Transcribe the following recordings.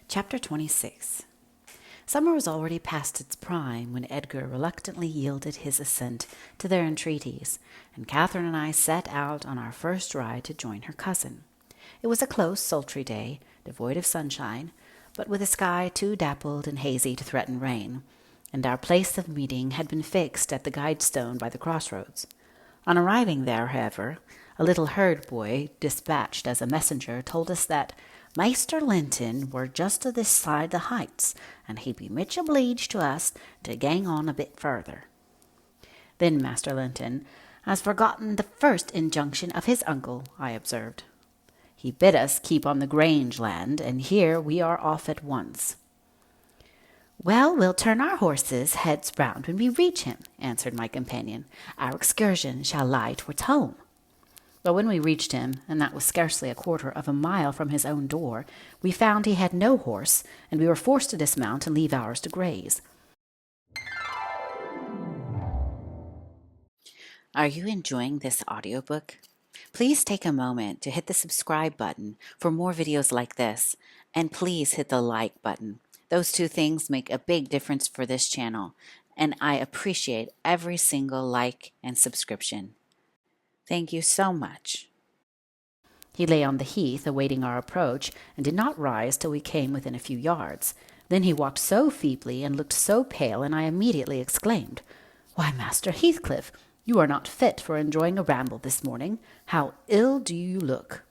Chapter 26. Summer was already past its prime when Edgar reluctantly yielded his assent to their entreaties, and Catherine and I set out on our first ride to join her cousin. It was a close, sultry day, devoid of sunshine, but with a sky too dappled and hazy to threaten rain, and our place of meeting had been fixed at the guide-stone by the crossroads. On arriving there, however, a little herd boy, dispatched as a messenger, told us that Maister Linton were just o' this side the heights, and he'd be much obleeged to us to gang on a bit further. Then Master Linton has forgotten the first injunction of his uncle, I observed. He bid us keep on the Grange land, and here we are off at once. Well, we'll turn our horses' heads round when we reach him, answered my companion. Our excursion shall lie towards home. But when we reached him, and that was scarcely a quarter of a mile from his own door, we found he had no horse, and we were forced to dismount and leave ours to graze. Are you enjoying this audiobook? Please take a moment to hit the subscribe button for more videos like this, and please hit the like button. Those two things make a big difference for this channel, and I appreciate every single like and subscription. Thank you so much. He lay on the heath, awaiting our approach, and did not rise till we came within a few yards. Then he walked so feebly and looked so pale, and I immediately exclaimed, Why, Master Heathcliff, you are not fit for enjoying a ramble this morning. How ill do you look!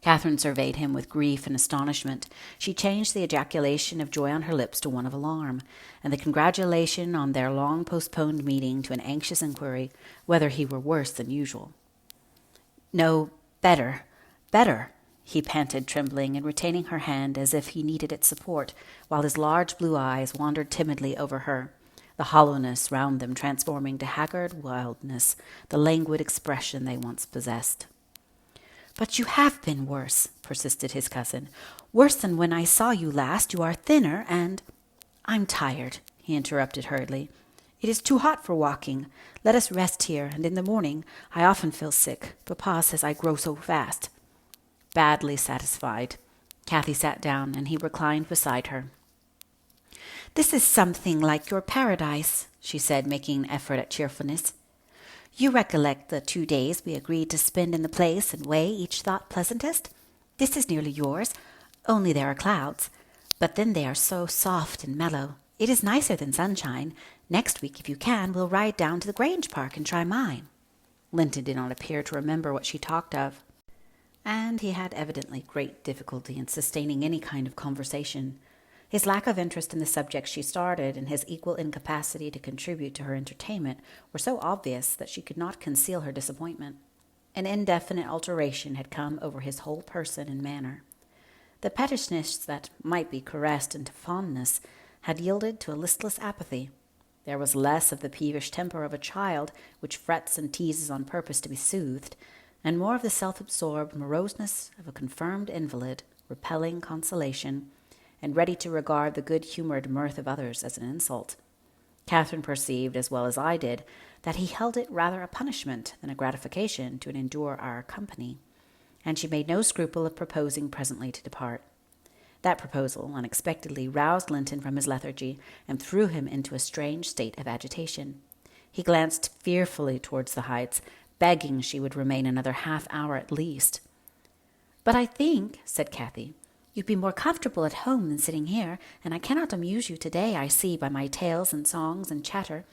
Catherine surveyed him with grief and astonishment. She changed the ejaculation of joy on her lips to one of alarm, and the congratulation on their long-postponed meeting to an anxious inquiry whether he were worse than usual. No, better, he panted, trembling and retaining her hand as if he needed its support, while his large blue eyes wandered timidly over her, the hollowness round them transforming to haggard wildness the languid expression they once possessed. But you have been worse, persisted his cousin. Worse than when I saw you last. You are thinner, and— I'm tired, he interrupted hurriedly. It is too hot for walking. Let us rest here, and in the morning I often feel sick. Papa says I grow so fast. Badly satisfied, Cathy sat down, and he reclined beside her. This is something like your paradise, she said, making an effort at cheerfulness. You recollect the 2 days we agreed to spend in the place and weigh each thought pleasantest? This is nearly yours, only there are clouds. But then they are so soft and mellow. It is nicer than sunshine. Next week, if you can, we'll ride down to the Grange Park and try mine. Linton did not appear to remember what she talked of, and he had evidently great difficulty in sustaining any kind of conversation. His lack of interest in the subject she started and his equal incapacity to contribute to her entertainment were so obvious that she could not conceal her disappointment. An indefinite alteration had come over his whole person and manner. The pettishness that might be caressed into fondness had yielded to a listless apathy. There was less of the peevish temper of a child, which frets and teases on purpose to be soothed, and more of the self-absorbed moroseness of a confirmed invalid, repelling consolation, and ready to regard the good-humored mirth of others as an insult. Catherine perceived, as well as I did, that he held it rather a punishment than a gratification to endure our company, and she made no scruple of proposing presently to depart. That proposal unexpectedly roused Linton from his lethargy and threw him into a strange state of agitation. He glanced fearfully towards the heights, begging she would remain another half-hour at least. But I think, said Cathy, you'd be more comfortable at home than sitting here, and I cannot amuse you today, I see, by my tales and songs and chatter.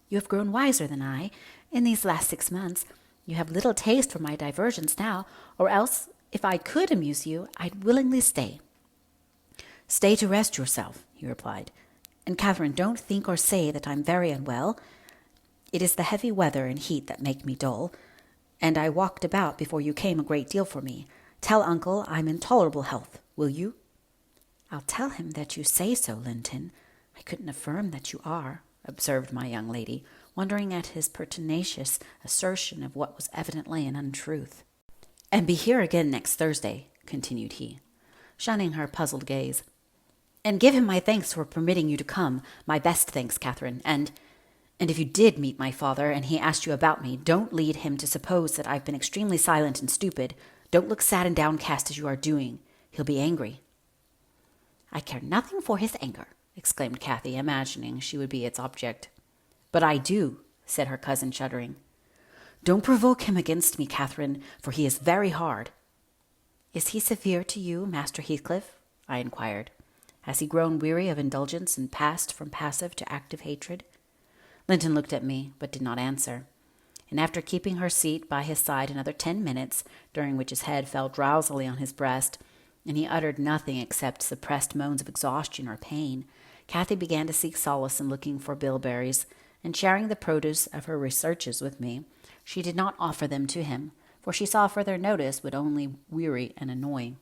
You have grown wiser than I in these last 6 months. You have little taste for my diversions now, or else, if I could amuse you, I'd willingly stay. Stay to rest yourself, he replied. And, Catherine, don't think or say that I'm very unwell. It is the heavy weather and heat that make me dull, and I walked about before you came a great deal for me. Tell uncle I'm in tolerable health, will you? I'll tell him that you say so, Linton. I couldn't affirm that you are, observed my young lady, wondering at his pertinacious assertion of what was evidently an untruth. And be here again next Thursday, continued he, shunning her puzzled gaze. And give him my thanks for permitting you to come, my best thanks, Catherine, and if you did meet my father and he asked you about me, don't lead him to suppose that I've been extremely silent and stupid. Don't look sad and downcast as you are doing. He'll be angry. I care nothing for his anger, exclaimed Kathy, imagining she would be its object. But I do, said her cousin, shuddering. Don't provoke him against me, Catherine, for he is very hard. Is he severe to you, Master Heathcliff? I inquired. Has he grown weary of indulgence and passed from passive to active hatred? Linton looked at me, but did not answer. And after keeping her seat by his side another 10 minutes, during which his head fell drowsily on his breast, and he uttered nothing except suppressed moans of exhaustion or pain, Kathy began to seek solace in looking for bilberries, and sharing the produce of her researches with me, she did not offer them to him, for she saw further notice would only weary and annoy.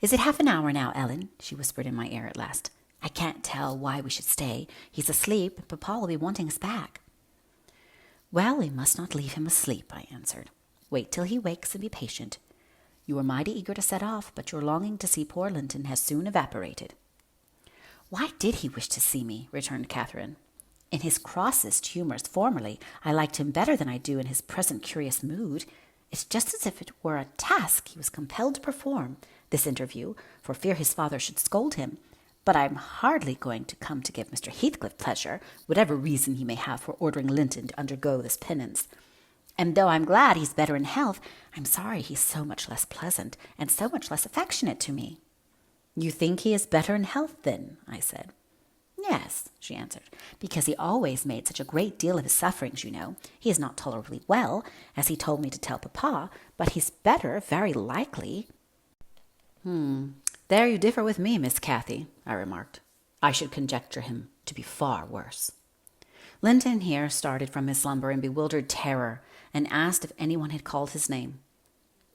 Is it half an hour now, Ellen? She whispered in my ear at last. I can't tell why we should stay. He's asleep, and Papa will be wanting us back. Well, we must not leave him asleep, I answered. Wait till he wakes and be patient. You were mighty eager to set off, but your longing to see poor Linton has soon evaporated. Why did he wish to see me? Returned Catherine. In his crossest humours formerly, I liked him better than I do in his present curious mood. It's just as if it were a task he was compelled to perform, this interview, for fear his father should scold him. But I'm hardly going to come to give Mr. Heathcliff pleasure, whatever reason he may have for ordering Linton to undergo this penance. And though I'm glad he's better in health, I'm sorry he's so much less pleasant and so much less affectionate to me. You think he is better in health, then? I said. Yes, she answered, because he always made such a great deal of his sufferings, you know. He is not tolerably well, as he told me to tell Papa, but he's better, very likely. There you differ with me, Miss Cathy, I remarked. I should conjecture him to be far worse. Linton here started from his slumber in bewildered terror, and asked if anyone had called his name.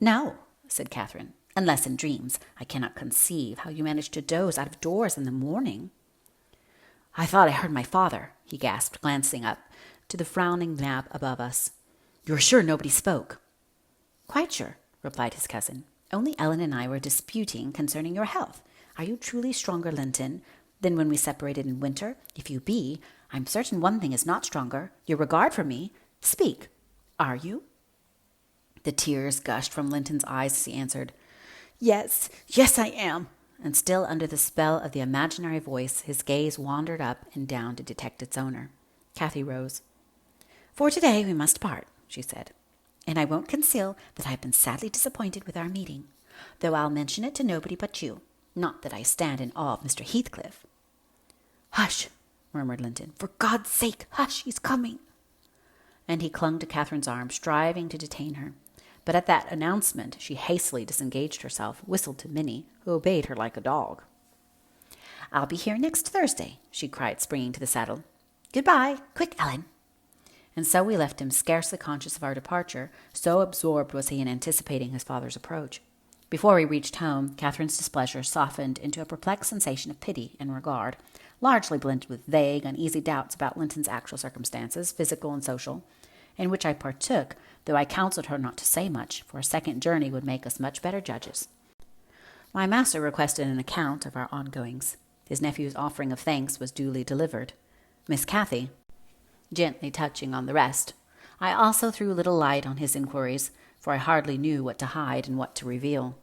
No, said Catherine, unless in dreams. I cannot conceive how you managed to doze out of doors in the morning. I thought I heard my father, he gasped, glancing up to the frowning map above us. You're sure nobody spoke? Quite sure, replied his cousin. Only Ellen and I were disputing concerning your health. Are you truly stronger, Linton, than when we separated in winter? If you be, I'm certain one thing is not stronger, your regard for me. Speak. Are you? The tears gushed from Linton's eyes as he answered, Yes, I am. And still under the spell of the imaginary voice, his gaze wandered up and down to detect its owner. Cathy rose. For today we must part, she said, and I won't conceal that I have been sadly disappointed with our meeting, though I'll mention it to nobody but you. Not that I stand in awe of Mr. Heathcliff. Hush, murmured Linton. For God's sake, hush, he's coming. And he clung to Catherine's arm, striving to detain her. But at that announcement she hastily disengaged herself, whistled to Minnie, who obeyed her like a dog. I'll be here next Thursday, she cried, springing to the saddle. Goodbye. Quick, Ellen. And so we left him, scarcely conscious of our departure, so absorbed was he in anticipating his father's approach. Before we reached home, Catherine's displeasure softened into a perplexed sensation of pity and regard, largely blended with vague, uneasy doubts about Linton's actual circumstances, physical and social, in which I partook, though I counseled her not to say much, for a second journey would make us much better judges. My master requested an account of our ongoings. His nephew's offering of thanks was duly delivered. Miss Cathy, gently touching on the rest, I also threw little light on his inquiries, for I hardly knew what to hide and what to reveal.